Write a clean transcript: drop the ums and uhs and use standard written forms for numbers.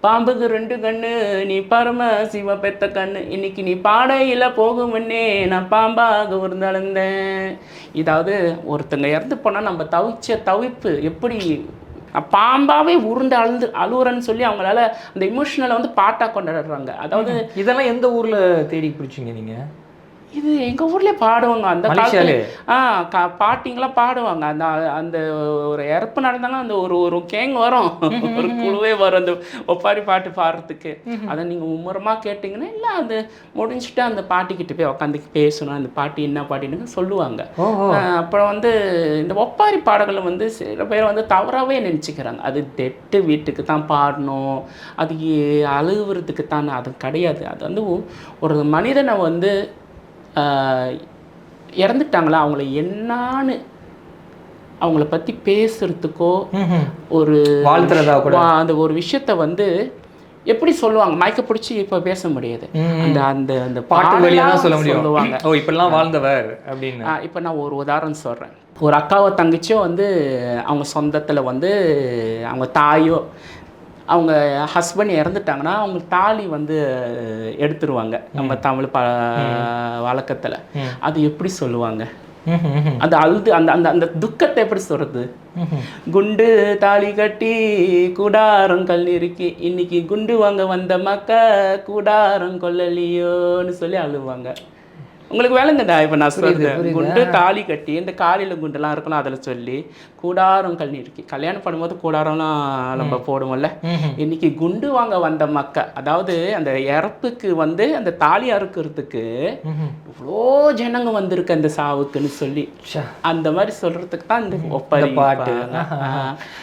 பாம்புக்கு 2 கண்ணு, நீ பரம சிவ பெத்த கண்ணு. இன்னைக்கு நீ பாடையில போகும் முன்னே, நான் பாம்பாக உருண்டெழுந்தேன். இதாவது ஒருத்தங்க இறந்து போனா நம்ம தவிச்ச தவிப்பு எப்படி பாம்பாவே உருண்டு அழுவுறேன்னு சொல்லி அவங்களால அந்த இமோஷனலை வந்து பாட்டா கொண்டாடுறாங்க. அதாவது இதெல்லாம் எந்த ஊர்ல தேடி பிடிச்சீங்க நீங்க? இது எங்க ஊர்லயே பாடுவாங்க. அந்த காலத்துல மலேசியாலே? பாட்டிங்கெல்லாம் பாடுவாங்க. அந்த அந்த ஒரு இறப்பு நடந்தாலும் அந்த ஒரு ஒரு கேங் வரும். ஒரு குழுவே வரும் அந்த ஒப்பாரி பாட்டு பாடுறதுக்கு. அதை நீங்க மும்முரமா கேட்டீங்கன்னா இல்ல அது முடிஞ்சுட்டு அந்த பாட்டிக்கிட்ட போய் உட்காந்து பேசணும். அந்த பாட்டி என்ன பாட்டின்னு சொல்லுவாங்க. அப்புறம் வந்து இந்த ஒப்பாரி பாடல்களை வந்து சில பேர் வந்து தவறாகவே நினச்சிக்கிறாங்க. அது டெட்டு வீட்டுக்கு தான் பாடணும், அது அழுகுறதுக்கு தான். அது கிடையாது. அது வந்து ஒரு மனிதனை வந்து இறந்துட்டாங்களா அவங்கள என்னான்னு அவங்கள பற்றி பேசுறதுக்கோ ஒரு வாழ்த்துறதா கூட அந்த ஒரு விஷயத்த வந்து எப்படி சொல்லுவாங்க, மயக்க பிடிச்சி இப்போ பேச முடியாது. அந்த அந்த அந்த பாட்டு வழியா தான் சொல்ல முடியும். சொல்லுவாங்க. ஓ இப்படிலாம் வாழ்ந்தவர் அப்படின்னு. இப்போ நான் ஒரு உதாரணம் சொல்கிறேன். ஒரு அக்காவோ தங்கச்சியோ வந்து அவங்க சொந்தத்தில் வந்து அவங்க தாயோ அவங்க ஹஸ்பண்ட் இறந்துட்டாங்கன்னா அவங்க தாலி வந்து எடுத்துருவாங்க நம்ம தமிழ் வழக்கத்தில். அது எப்படி சொல்லுவாங்க, அந்த அழுது அந்த அந்த அந்த துக்கத்தை எப்படி சொல்கிறது? குண்டு தாலி கட்டி கூடாரம் கல் நெருக்கி, இன்னைக்கு குண்டு வாங்க வந்த மக்கா கூடாரம் கொல்லலியோன்னு சொல்லி அழுவாங்க. உங்களுக்கு விளங்குதா? இப்போ நான் சொல்றது குண்டு தாலி கட்டி இந்த காலில் குண்டுலாம் இருக்கலாம் அதில் சொல்லி கூடாரம் கல் நெருக்கி. கல்யாணம் பண்ணும்போது கூடாரம்லாம் நம்ம போடுவோம்ல. இன்னைக்கு குண்டு வாங்க வந்த மக்கா, அதாவது அந்த இறப்புக்கு வந்து அந்த தாலி அறுக்கிறதுக்கு இவ்வளோ ஜனங்க வந்திருக்கு அந்த சாவுக்குன்னு சொல்லி அந்த மாதிரி சொல்றதுக்கு தான் இந்த ஒப்பாரி பாட்டு.